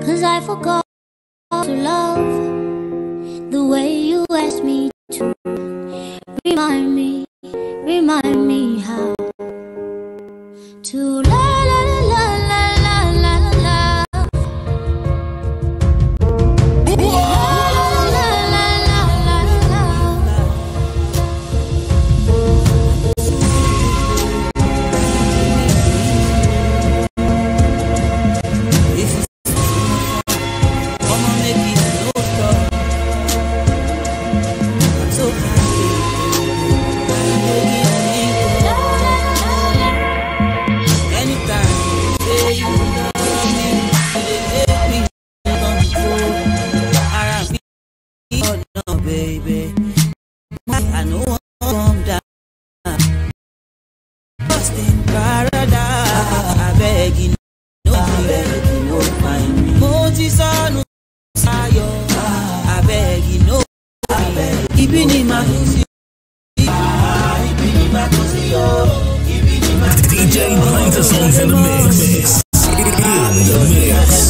'cause I forgot to love the way you asked me to. Remind me how to la la la la la la la la. DJ behind the songs in the mix. In the mix.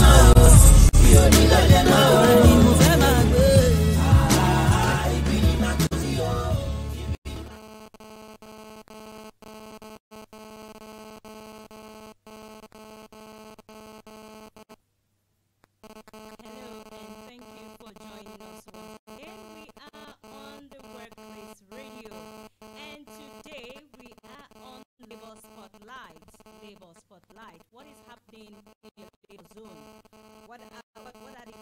Spotlight. What is happening in your labor zone? What are they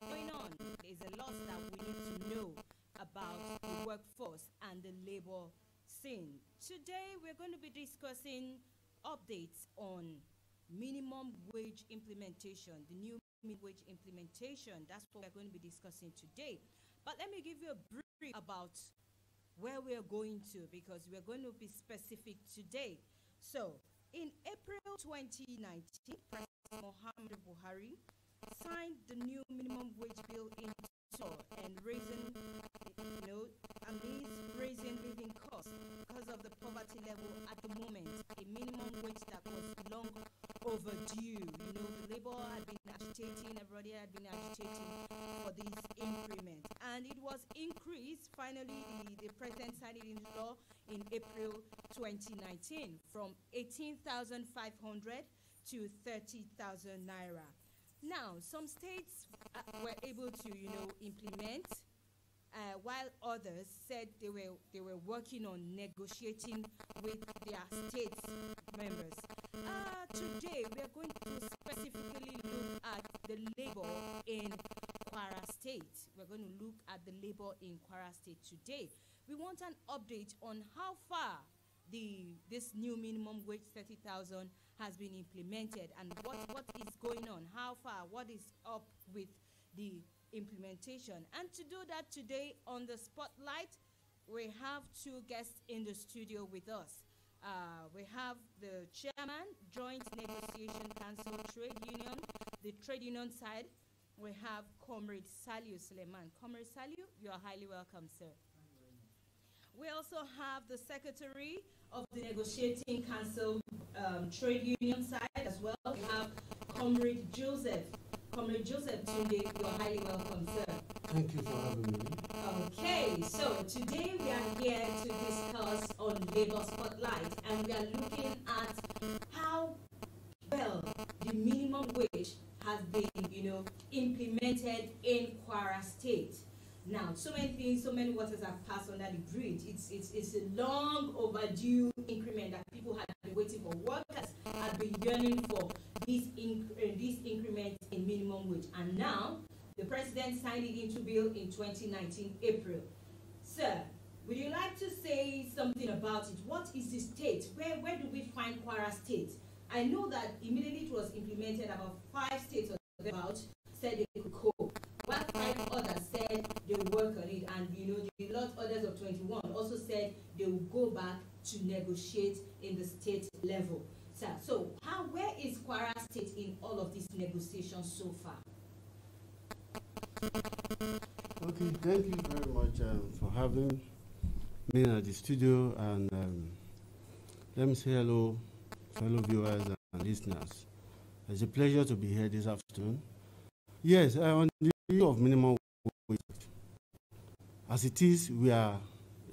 going on? There's a lot that we need to know about the workforce and the labor scene. Today we're going to be discussing updates on minimum wage implementation, the new minimum wage implementation. That's what we're going to be discussing today. But let me give you a brief about where we're going to, because we're going to be specific today. So, in April 2019, President Muhammadu Buhari signed the new minimum wage bill into law and raising living costs because of the poverty level at the moment. A minimum wage that was long overdue. You know, the labor had been agitating, everybody had been agitating for this increment. And it was increased, finally, the president signed it into law in April 2019 from 18,500 to 30,000 naira. Now, some states were able to, implement, while others said they were working on negotiating with their state members. Today, we are going to specifically look at the labor in Kwara State. We're going to look at the labor in Kwara State today. We want an update on how far this new minimum wage 30,000 has been implemented and what is going on, how far, what is up with the implementation. And to do that today on the spotlight, we have two guests in the studio with us. We have the chairman, Joint Negotiation Council Trade Union, the trade union side. We have Comrade Saliu Suleiman. Comrade Saliu, you are highly welcome, sir. We also have the secretary of the Negotiating Council Trade Union side as well. We have Comrade Joseph. Comrade Joseph Tunde, you are highly welcome, sir. Thank you for having me. Okay, so today we are here to discuss on Labor Spotlight, and we are looking at how well the minimum wage has been, implemented in Kwara State. Now, so many things, so many waters have passed under the bridge. It's a long overdue increment that people had been waiting for. Workers had been yearning for this increment in minimum wage. And now, the president signed it into bill in 2019, April. Sir, would you like to say something about it? What is the state? Where do we find Kwara State? I know that immediately it was implemented, about 5 states or about said they could cope, while 5 others said they would work on it, and the lot others of 21 also said they will go back to negotiate in the state level. So where is Kwara State in all of these negotiations so far? Okay, thank you very much for having me at the studio, and let me say hello, fellow viewers and listeners. It's a pleasure to be here this afternoon Yes, on the issue of minimum wage, as it is,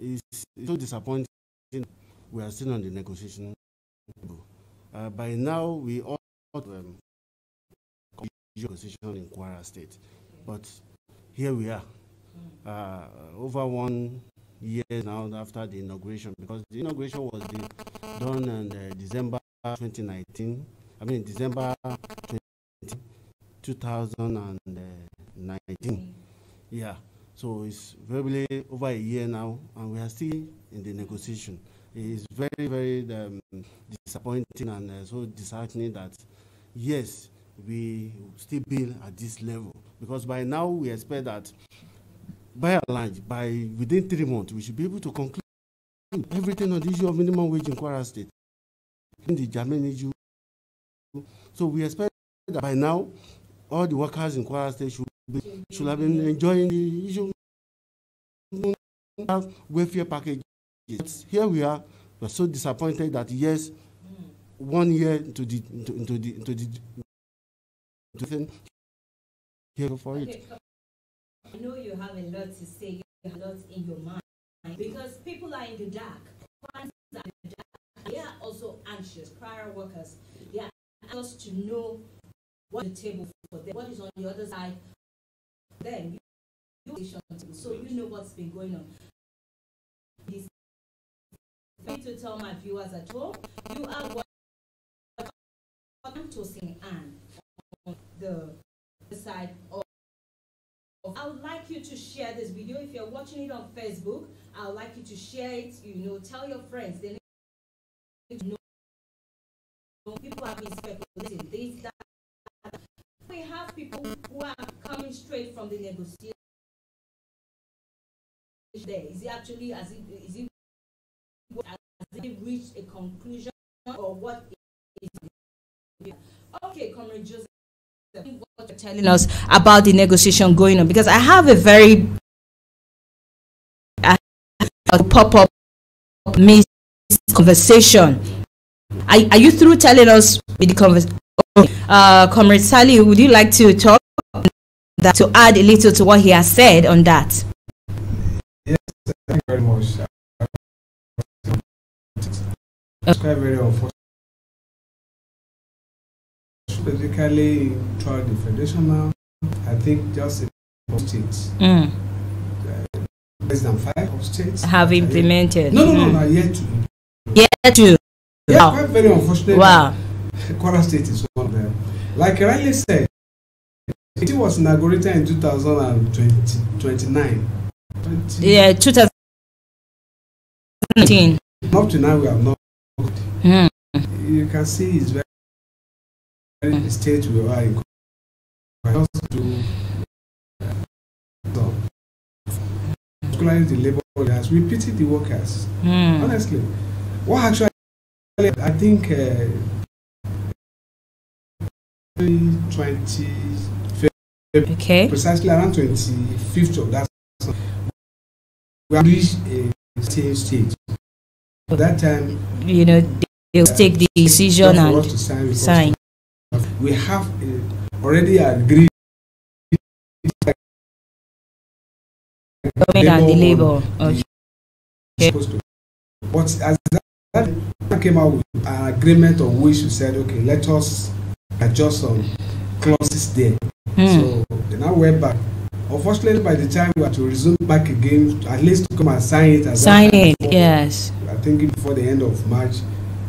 it's so disappointing. We are still on the negotiation table. By now, we all negotiation in Kwara State, but here we are, over 1 year now after the inauguration, because the inauguration was done in December 2019. I mean December 2019. Yeah. So it's probably over a year now, and we are still in the negotiation. It is very, very disappointing and so disheartening that, yes, we still build at this level. Because by now we expect that, by and large, within 3 months, we should be able to conclude everything on the issue of minimum wage in Kwara State, in the German issue. So we expect that by now, all the workers in Kwara State should have been enjoying the issue of welfare packages. Here we are. We're so disappointed that, yes, 1 year into the thing, here for it. I know you have a lot to say, you have a lot in your mind, because people are in the dark. They are also anxious. Prior workers, they are anxious to know what the table for them, what is on the other side. Then so you know what's been going on. Please, for me to tell my viewers at home, you are welcome to sing Anne on the side of. I would like you to share this video. If you're watching it on Facebook, I would like you to share it. Tell your friends. They need to know. People have been speculating this, that. We have people who are coming straight from the negotiation. There is it actually has it reached a conclusion, or what is it? Okay, Comrade Joseph, what you're telling us about the negotiation going on, because I have a very pop-up conversation. Are you through telling us with the conversation? Comrade Sally, would you like to talk to add a little to what he has said on that? Yes, thank you very much. It's quite very unfortunate. Basically, throughout the federation now, I think just a states, less than 5 states have implemented. No, not yet to. Yet to. Yeah, wow. Quite very unfortunate. Wow. Kwara State is one of them. Like I rightly said, it was inaugurated in 2029. Yeah, 2019. Up to now, we have not. You can see it's very the state we are in. Particularly the labor leaders, we pity the workers. Honestly, what actually I think 25th, okay, precisely around 25th of that, we have reached a stage. At that time, they'll take the decision and sign. We have already agreed and the labor. Okay. But as that came out with an agreement on which we said, okay, let us adjust some clauses there. So they now went back. Unfortunately, by the time we had to resume back again, at least to come and sign it. Yes. I think before the end of March.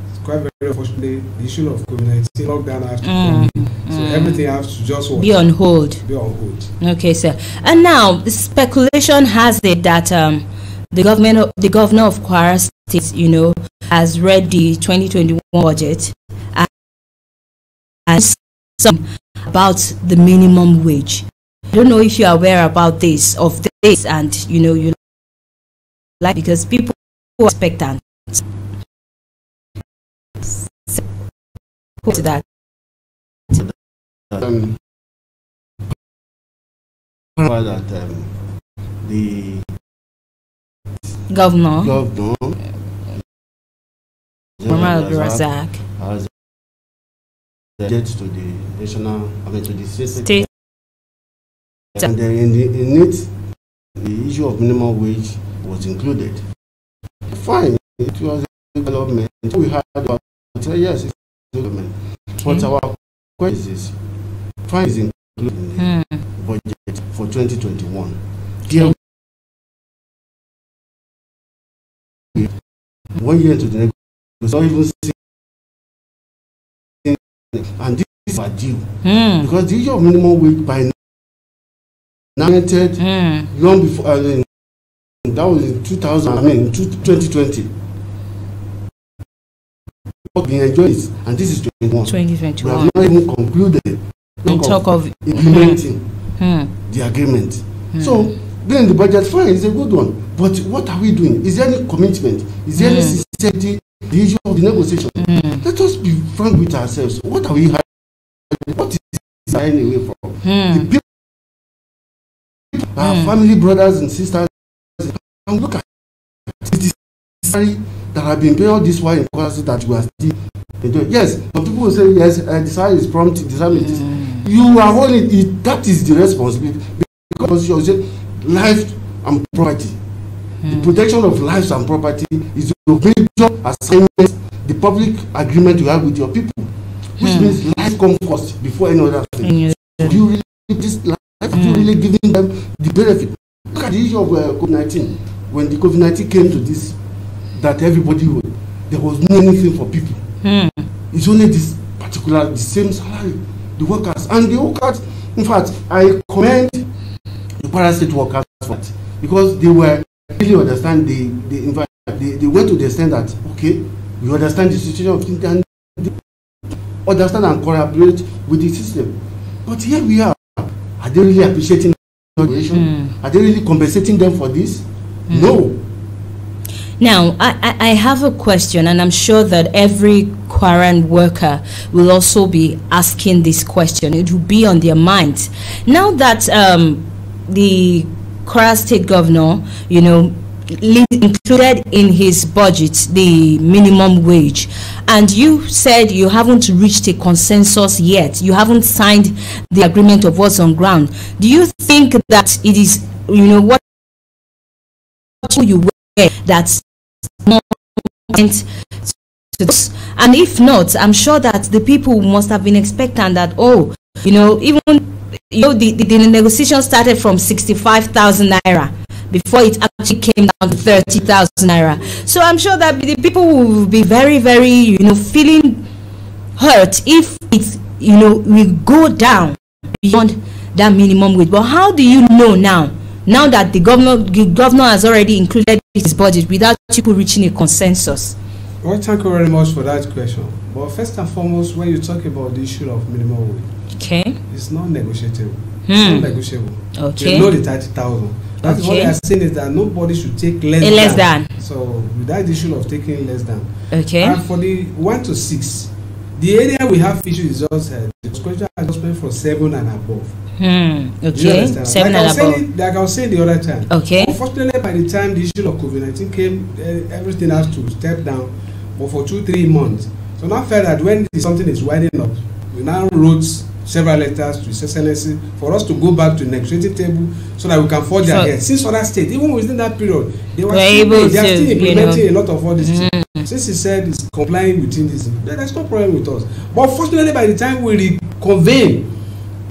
It's quite very unfortunate. The issue of COVID-19 lockdown has to come in. So everything has to just be on hold. Okay, sir. And now the speculation has it that the governor of Kwara State, has read the 2021 budget and some about the minimum wage. I don't know if you are aware about this, and you like, because people are expectant. To that. The governor Muhammad Abdulrazak has to the national, to the state And then in it, the issue of minimum wage was included. Fine, it was a development. We had about, yes, it's development. But our question is, fine is included in the budget for 2021. Here, 1 year into the next, we don't even see, and this is our due. Because the issue of minimum wage by long before, that was in 2020. We enjoy it, and this is 2021. We have not even concluded. Talk of implementing the agreement. So, being the budget, fine, is a good one. But what are we doing? Is there any commitment? Is there any sincerity? The issue of the negotiation. Let us be frank with ourselves. What are we hiding? What is hiding away from? The people, our family, brothers and sisters, and look at the salary that have been paid all this while in quality that we are still enjoying. Yes, some people will say, yes, the salary is prompt, the salary is this. You are holding it, that is the responsibility. Because you say life and property. The protection of lives and property is your major assignment, the public agreement you have with your people, which means life comes first before any other thing. Do you really this life? Do you really giving them the benefit? Look at the issue of COVID-19. When the COVID-19 came to this, that everybody would, there was no anything for people. It's only this particular, the same salary, the workers. And the workers, in fact, I commend the Kwara State workers for that, because they were really understand, they went to the extent that, okay, we understand the situation of things and they understand and collaborate with the system. But here we are. Are they really appreciating the operation? Are they really compensating them for this? No. Now, I have a question, and I'm sure that every Kwaran worker will also be asking this question. It will be on their minds. Now that the Kwara State governor, you know, included in his budget the minimum wage, and you said you haven't reached a consensus yet, you haven't signed the agreement of what's on ground, do you think that it is, you know, what you wear that's more important to this? And if not, I'm sure that the people must have been expectant that, oh, you know, even, you know, the negotiation started from 65,000 naira before it actually came down to 30,000 naira. So I'm sure that the people will be very, very, you know, feeling hurt if it, you know, will go down beyond that minimum wage. But how do you know now that the governor has already included his budget without people reaching a consensus? Well, thank you very much for that question. But first and foremost, when you talk about the issue of minimum wage, okay, it's not negotiable. It's not negotiable. Okay. You know the 30,000. That's what they are saying, is that nobody should take less than. So without the issue of taking less than. Okay. And for the 1 to 6, the area we have issues is just the disclosure adjustment for 7 and above. Okay. 7 and above. Like I was saying the other time. Okay. Unfortunately, by the time the issue of COVID-19 came, everything has to step down. But for 2-3 months. So now I felt that when something is winding up, we now wrote several letters to His Excellency for us to go back to the negotiating table so that we can forge ahead. Since other states, even within that period, they were still implementing a lot of all these things. Since he said it's complying within this, there's no problem with us. But fortunately, by the time we reconvene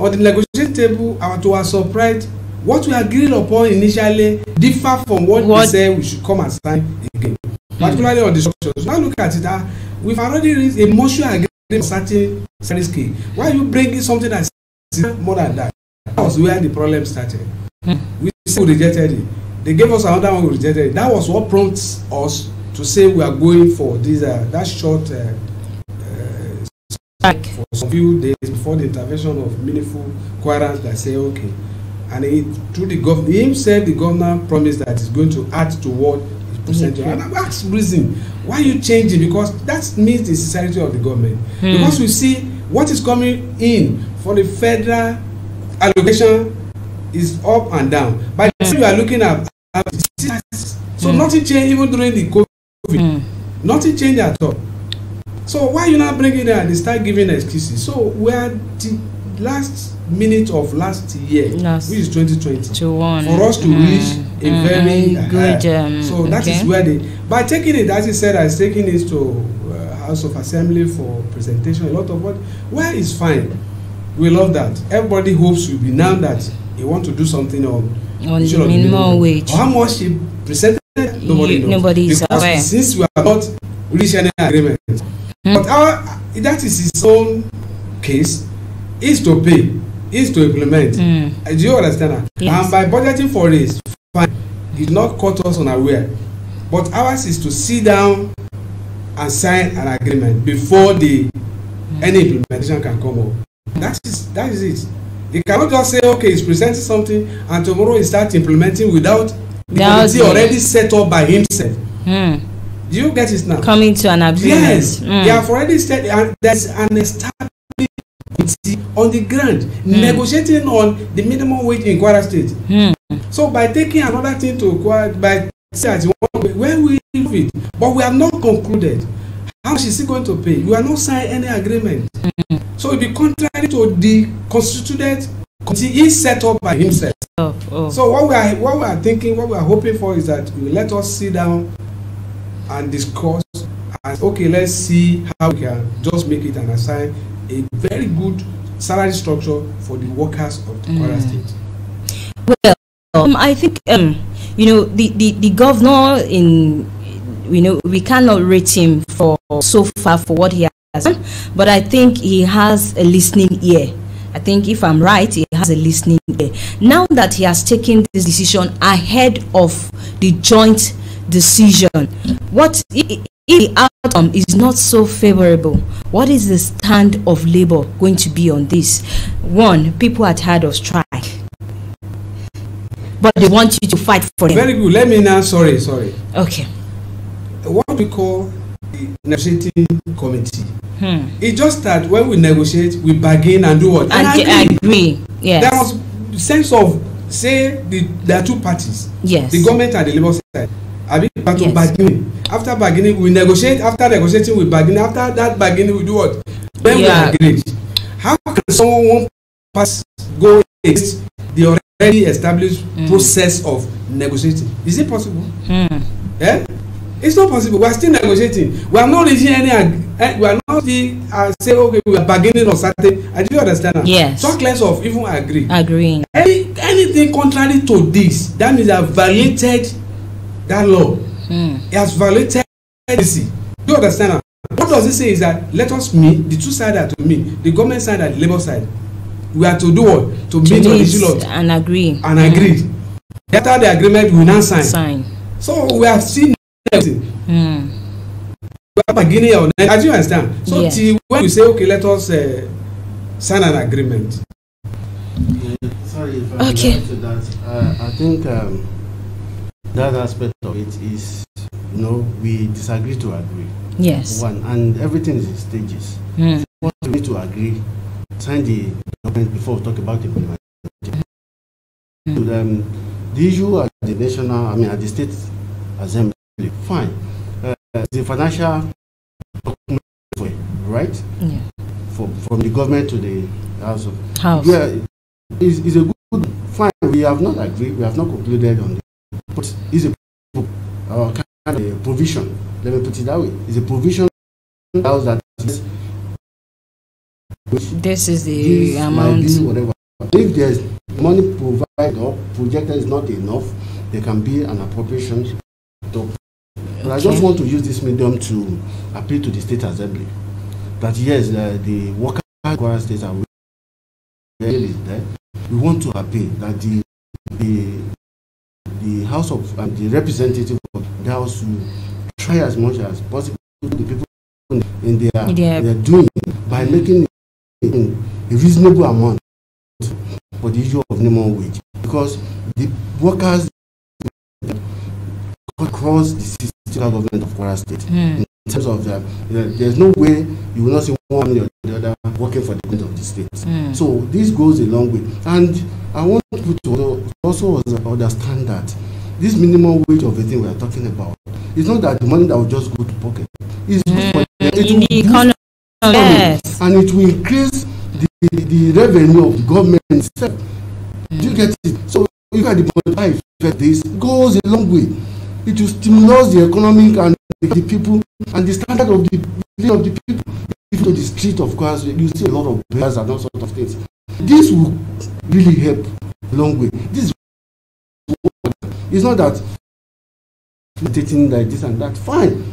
on the negotiating table, to our surprise, what we agreed upon initially differ from what we said we should come and sign again. Particularly on the structures. Now look at it, we've already reached a mutual agreement on certain salary scale. Why are you bringing something that's more than that? That was where the problem started. We said we rejected it. They gave us another one, we rejected it. That was what prompts us to say we are going for this that short for some few days before the intervention of meaningful Kwarans that say okay. And through the governor, he himself, the governor promised that he's going to add to what is presented. And I asked reason why are you changing, because that means the sincerity of the government. Because we see what is coming in for the federal allocation is up and down. By the time you are looking at so nothing changed even during the COVID. Nothing changed at all. So why you not bringing it and they start giving excuses? So where last minute of last year, which is 2020, for us to reach a very good. So that is where by taking it, as he said, as taking it to House of Assembly for presentation, a lot of what, well, is fine. We love that. Everybody hopes will be now that you want to do something on the minimum wage. How much he presented, nobody knows. Nobody is aware. Since we have not reached any agreement, but that is his own case, is to pay, is to implement. Do you understand that? Yes. And by budgeting for this, fine, it did not caught us unaware. But ours is to sit down and sign an agreement before any implementation can come up. That is it. You cannot just say, okay, he's presenting something and tomorrow he starts implementing without the committee already set up by himself. Do you get it now? Coming to an agreement. Yes, they have already said, and there's an established committee on the ground negotiating on the minimum wage in Kwara State. So by taking another thing to Kwara, by saying when we do it, but we have not concluded. How much is he going to pay? We are not signing any agreement. So it will be contrary to the constituted committee he set up by himself. So what we are thinking, what we are hoping for is that you let us sit down and discuss and okay, let's see how we can just make it and assign a very good salary structure for the workers of the Kwara State. Well, I think the governor we cannot rate him for so far for what he has done, but I think he has a listening ear. I think if I'm right, he has a listening ear. Now that he has taken this decision ahead of the joint decision, what if the outcome is not so favorable? What is the stand of Labour going to be on this? One, people are tired of strike, but they want you to fight for them. Very good. Let me now. Sorry. Okay. What we call the negotiating committee. It just that when we negotiate, we bargain and do what? And agree. Yes. There was sense of there are two parties. Yes. The government and the Labour side. To bargaining. After bargaining, we negotiate. After negotiating, we bargain. After that bargaining, we do what? Then we agree. How can someone go against the already established process of negotiating? Is it possible? Yeah? It's not possible. We are still negotiating. We are not reaching any. We are not say okay. We are bargaining on certain. Do you understand that? Yes. Talk less of even agreeing. Anything contrary to this, that means they have violated that law. It has violated policy. Do you understand that? What does it say is that let us meet, the two sides are to meet, the government side and the Labour side. We are to do what? To meet on the issue of and agree. And agree. After the agreement, we will now sign. So we have seen everything. We are beginning on that. As you understand. So when you say okay, let us sign an agreement. Sorry if I to that. I think that aspect of it is, we disagree to agree. Yes. One, and everything is in stages. We need to agree, sign the document before we talk about implementation. The issue at the national, at the state assembly, fine. The financial document, right? Yeah. From the government to the house. Yeah, it's a good, fine. We have not agreed, we have not concluded on it. But it's a kind of a provision. Let me put it that way. It's a provision that this is the amount. Whatever. If there's money provided or projected is not enough, there can be an appropriation. But I just want to use this medium to appeal to the state assembly that yes, the workers of Kwara State are really there. We want to appeal that the House of the representative of the House to try as much as possible the people in their doing by making a reasonable amount for the issue of minimum wage, because the workers across the system government of Kwara State in terms of there's no way you will not see one or the other working for the good of the state. So this goes a long way, and I want people to also understand that this minimum wage of the thing we are talking about is not that the money that will just go to pocket. It's good for the economy, and it will increase the revenue of the government itself. Do you get it? So you got the point. This goes a long way. It will stimulate the economic and the people and the standard of the people. If you go to the street, of course, you see a lot of bears and all sorts of things. This will really help a long way. This is not that meditating like this and that. Fine,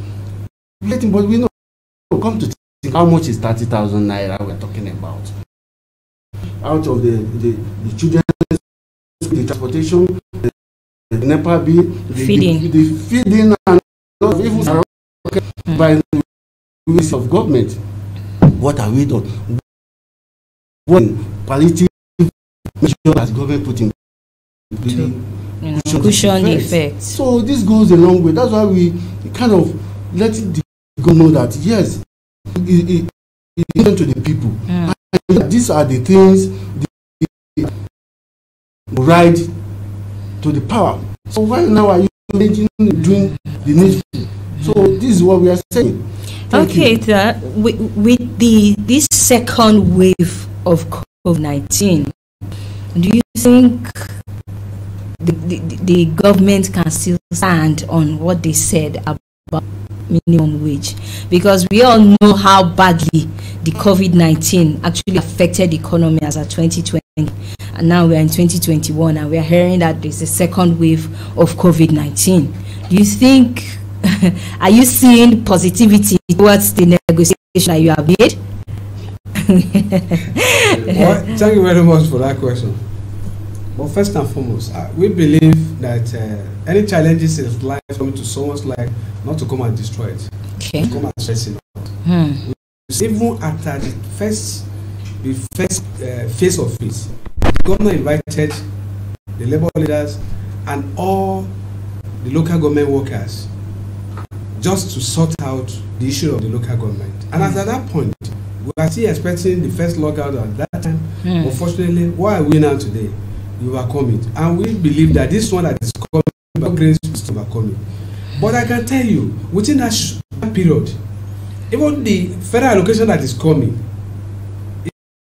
but we know. Come to think, how much is 30,000 naira we're talking about? Out of the children, the transportation, the NEPA bill, the feeding, and even by the ways of government. What are we doing? What palliative measure has government put in? Cushion effect. So this goes a long way. That's why we kind of let the government know that yes, it is to the people. And these are the things the right to the power. So why now are you doing the needful? So this is what we are saying. Okay, with this second wave of COVID-19, do you think the government can still stand on what they said about minimum wage? Because we all know how badly the COVID-19 actually affected the economy as of 2020, and now we are in 2021 and we are hearing that there's a second wave of COVID-19. Do you think are you seeing positivity towards the negotiation that you have made? Well, thank you very much for that question. But first and foremost, we believe that any challenges in life coming to someone's life, not to come and destroy it, Okay. to come and stress it out. Even after the first phase of it, the government invited the labor leaders and all the local government workers just to sort out the issue of the local government. And at that point, we are still expecting the first lockout at that time. Unfortunately, why are we now today? We overcome it. And we believe that this one that is coming, by grace, we still overcome it. But I can tell you, within that period, even the federal allocation that is coming,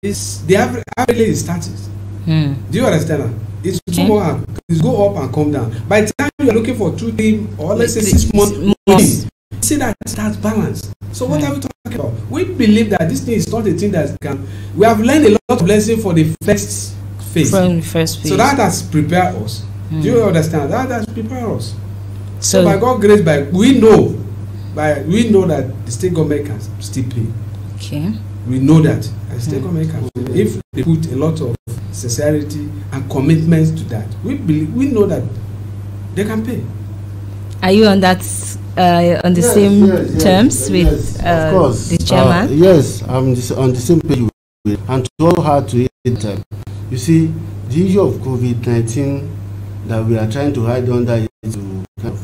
the average is started. Do you understand that? It's it's go up and come down. By the time you are looking for 2, 3, or let's say 6 months, see that that's balanced. So what are we talking about? We believe that this thing is not a thing that can. We have learned a lot of lessons for the first phase. From the first phase. So that has prepared us. Do you understand? That has prepared us. So by God's grace, we know that the state government can still pay. okay. We know that the state government can pay if they put a lot of sincerity and commitments to that. We know that they can pay. Are you on that on the same terms with of course. the chairman? Yes, I'm on the same page with it. And to all hard to it. You see, the issue of COVID-19 that we are trying to hide under is to kind of,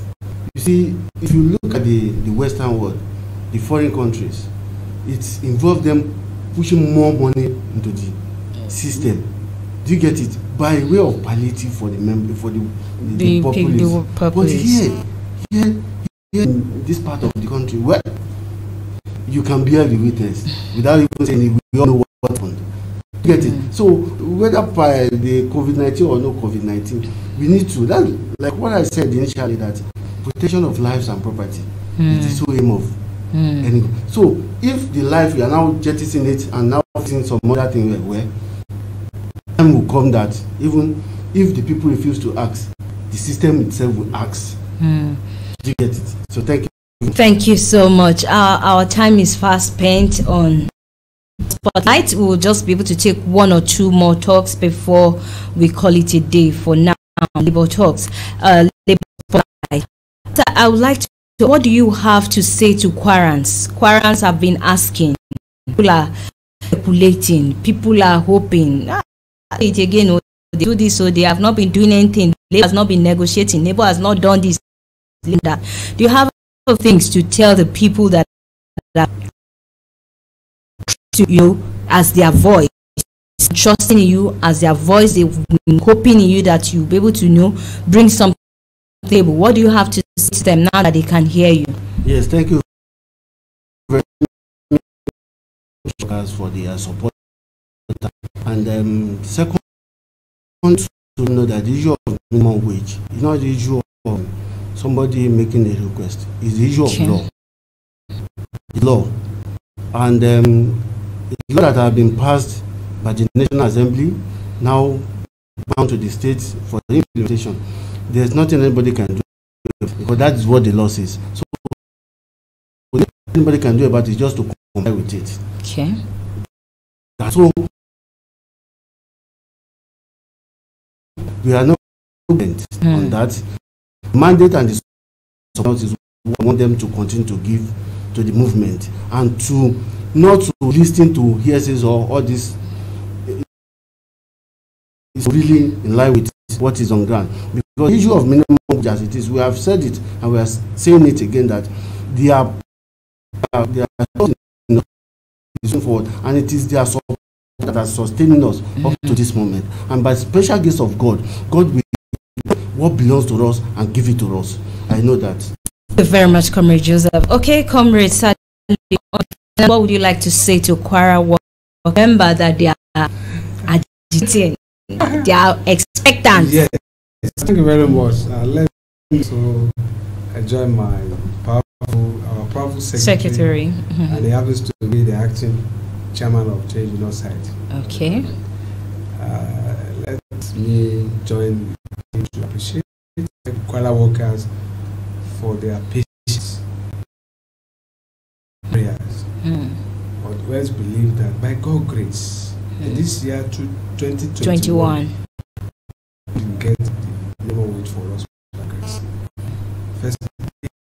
you see, if you look at the Western world, the foreign countries, it's involved them pushing more money into the system. Do you get it? By way of palliative for the populace. But here in this part of the country, where you can bear the witness without even saying we all know what happened. You get it? So whether by the COVID-19 or no COVID-19, we need to, that, like what I said initially, that protection of lives and property is the sole aim of any. So if the life, we are now jettisoning it and now seeing some other thing where time will come that even if the people refuse to ask, the system itself will ask. Do you get it? So thank you. Thank you so much. Our time is fast spent on Spotlight. We will just be able to take 1 or 2 more talks before we call it a day for now. Labor Talks. Labor Spotlight. So I would like to know, what do you have to say to Kwarans? Kwarans have been asking. People are speculating. People are hoping. It again, they do this, so they have not been doing anything. Labor has not been negotiating. Labor has not done this. That. Do you have things to tell the people that to you as their voice, trusting in you as their voice, they've been hoping in you that you'll be able to bring something to the table? What do you have to say to them now that they can hear you? Yes, thank you very much for the support. And second, to know that the issue of minimum wage is not the issue of somebody making a request. It's the issue of law. The law. And the law that have been passed by the National Assembly now bound to the states for the implementation. There's nothing anybody can do because that is what the law says. So what anybody can do about it is just to comply with it. Okay. That's all. We are not on that mandate, and the support is what we want them to continue to give to the movement and to not to listen to hearsays or all this is really in line with what is on ground. Because the issue of minimum wage as it is, we have said it and we are saying it again that they are forward, and it is their support that are sustaining us up to this moment. And by special grace of God, God will what belongs to us and give it to us. I know that. Thank you very much, Comrade Joseph. Okay, Comrade Sally, what would you like to say to Kwara? Remember that they are agitating, they are expectant. Yes, thank you very much. Let me also enjoy my our powerful secretary. And he happens to be the acting chairman of Change North Side. Okay. Let me join him to appreciate the Kwara workers for their patience, prayers. But let's believe that by God's grace, in this year 2021, we will get the minimum wage for us by grace. First,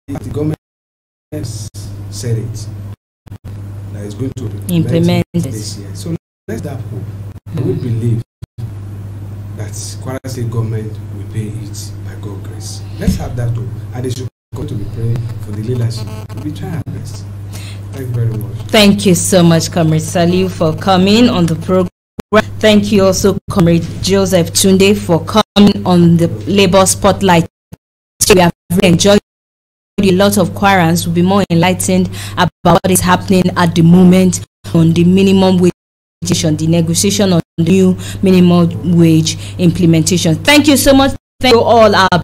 the government has said it that is going to implement this year. So let's that hope. We believe that Kwara State government will pay it by God's grace. Let's have that hope, and they should go to be praying for the leadership. We'll be trying our best. Thank you very much. Thank you so much, Comrade Saliu, for coming on the program. Thank you also, Comrade Joseph Tunde, for coming on the Labour Spotlight. We have really enjoyed it. A lot of Kwarans will be more enlightened about what is happening at the moment on the minimum wage, the negotiation on the new minimum wage implementation. Thank you so much. Thank you all our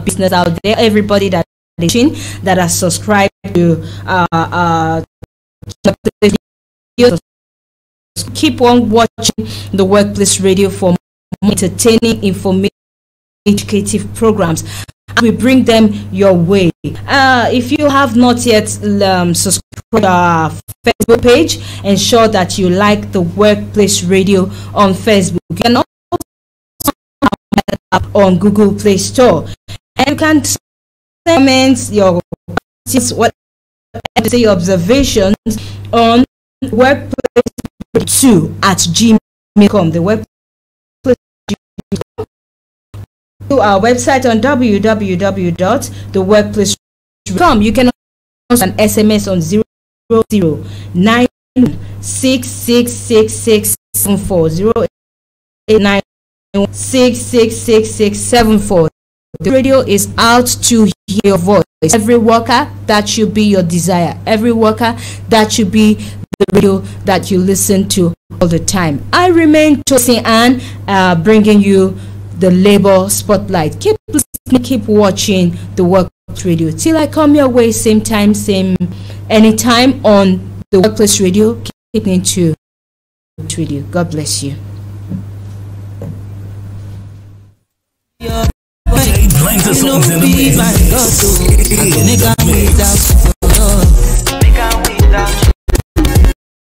business out there, everybody that are subscribed to keep on watching the Workplace Radio for more entertaining, informative, educative programs. We bring them your way. If you have not yet subscribed to our Facebook page, ensure that you like the Workplace Radio on Facebook. You can also on Google Play Store, and you can comment your observations on workplace2@gmail.com. The Workplace to our website on www.theworkplace.com. You can also send an SMS on 009666674. The radio is out to hear your voice. Every worker, that should be your desire. Every worker, that should be the radio that you listen to all the time. I remain Tosin Ann, bringing you the Labour Spotlight. Keep listening, keep watching the Workplace Radio till I come your way, same time, same anytime on the Workplace Radio. Keep listening to radio. God bless you. Play the songs in the mix.